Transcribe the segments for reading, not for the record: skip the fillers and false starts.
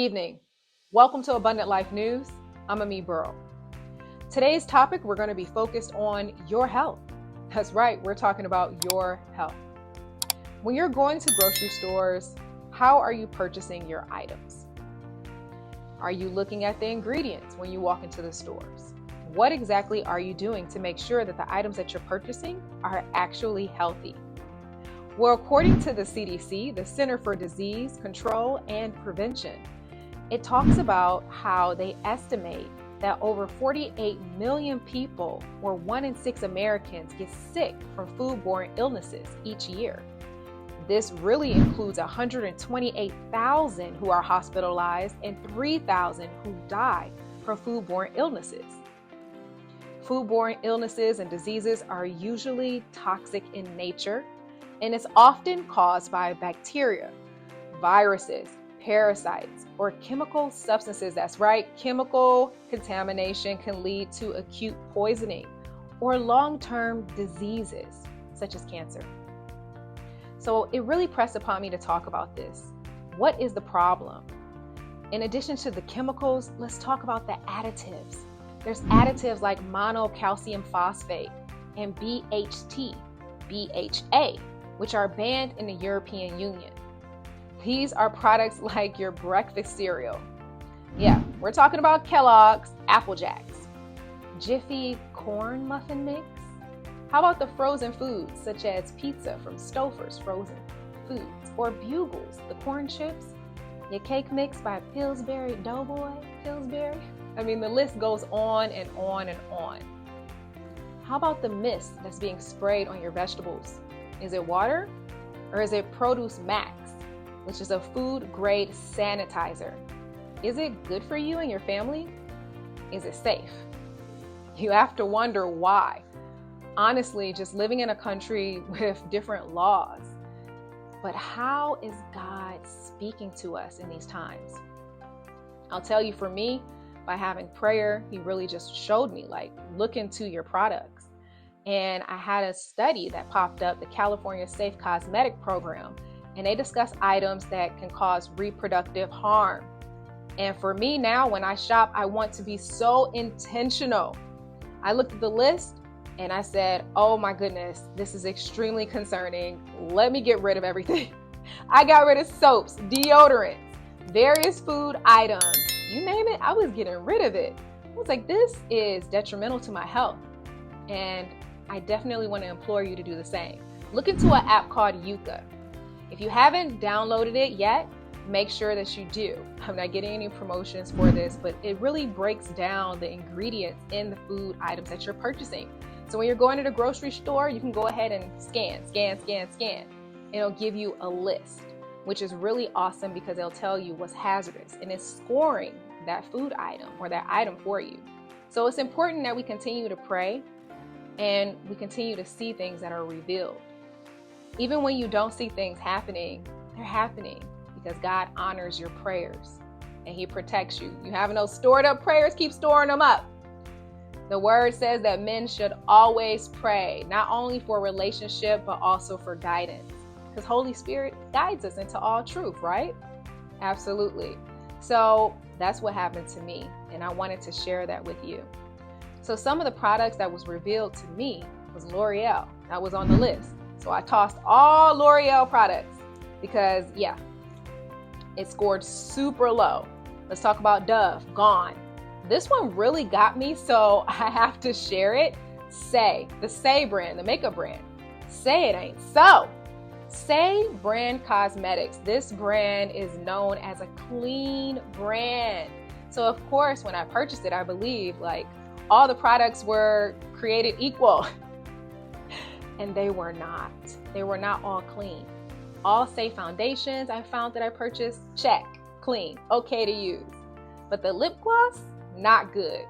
evening. Welcome to Abundant Life News. I'm Ami Burrow. Today's topic, we're going to be focused on your health. That's right, we're talking about your health. When you're going to grocery stores, how are you purchasing your items? Are you looking at the ingredients when you walk into the stores? What exactly are you doing to make sure that the items that you're purchasing are actually healthy? Well, according to the CDC, the Center for Disease Control and Prevention, it talks about how they estimate that over 48 million people, or 1 in 6 Americans, get sick from foodborne illnesses each year. This really includes 128,000 who are hospitalized and 3,000 who die from foodborne illnesses. Foodborne illnesses and diseases are usually toxic in nature, and it's often caused by bacteria, viruses, parasites, or chemical substances. That's right, chemical contamination can lead to acute poisoning or long-term diseases such as cancer. So it really pressed upon me to talk about this. What is the problem? In addition to the chemicals, let's talk about the additives. There's additives like monocalcium phosphate and BHT, BHA, which are banned in the European Union. These are products like your breakfast cereal. Yeah, we're talking about Kellogg's Apple Jacks, Jiffy corn muffin mix. How about the frozen foods such as pizza from Stouffer's Frozen Foods, or Bugles, the corn chips, your cake mix by Pillsbury Doughboy, Pillsbury? I mean, the list goes on and on and on. How about the mist that's being sprayed on your vegetables? Is it water or is it Produce Max, which is a food grade sanitizer? Is it good for you and your family? Is it safe? You have to wonder why. Honestly, just living in a country with different laws. But how is God speaking to us in these times? I'll tell you, for me, by having prayer, he really just showed me, like, look into your products. And I had a study that popped up, the California Safe Cosmetic Program, and they discuss items that can cause reproductive harm. And for me now, when I shop, I want to be so intentional. I looked at the list and I said, oh my goodness, this is extremely concerning. Let me get rid of everything. I got rid of soaps, deodorants, various food items, you name it, I was getting rid of it. I was like, this is detrimental to my health. And I definitely want to implore you to do the same. Look into an app called Yuka. If you haven't downloaded it yet, make sure that you do. I'm not getting any promotions for this, but it really breaks down the ingredients in the food items that you're purchasing. So when you're going to the grocery store, you can go ahead and scan. It'll give you a list, which is really awesome because it'll tell you what's hazardous and it's scoring that food item or that item for you. So it's important that we continue to pray and we continue to see things that are revealed. Even when you don't see things happening, they're happening because God honors your prayers and he protects you. You having those stored up prayers, keep storing them up. The word says that men should always pray, not only for relationship, but also for guidance. Because Holy Spirit guides us into all truth, right? Absolutely. So that's what happened to me, and I wanted to share that with you. So some of the products that was revealed to me was L'Oreal. That was on the list. So I tossed all L'Oreal products because, yeah, it scored super low. Let's talk about Dove, gone. This one really got me, so I have to share it. The Say brand, the makeup brand. Say it ain't so. Say brand cosmetics. This brand is known as a clean brand. So of course, when I purchased it, I believe like all the products were created equal. And they were not. They were not all clean. All Say foundations I found that I purchased, check, clean, okay to use. But the lip gloss, not good.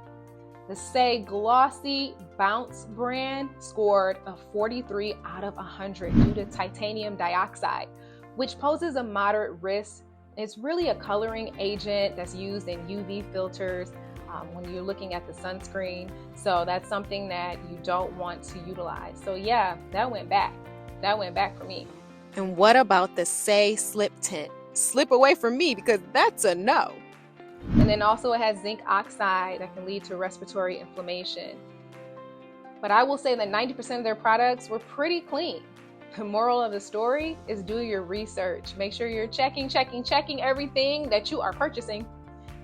The Say Glossy Bounce brand scored a 43 out of 100 due to titanium dioxide, which poses a moderate risk. It's really a coloring agent that's used in UV filters when you're looking at the sunscreen. So that's something that you don't want to utilize. So yeah, that went back. That went back for me. And what about the Say Slip Tint? Slip away from me because that's a no. And then also it has zinc oxide that can lead to respiratory inflammation. But I will say that 90% of their products were pretty clean. The moral of the story is do your research. Make sure you're checking everything that you are purchasing,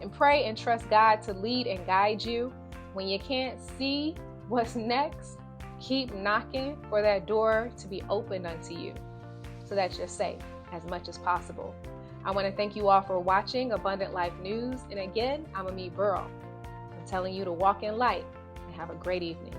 and pray and trust God to lead and guide you. When you can't see what's next, keep knocking for that door to be opened unto you so that you're safe as much as possible. I want to thank you all for watching Abundant Life News. And again, I'm Ami Burrow. I'm telling you to walk in light and have a great evening.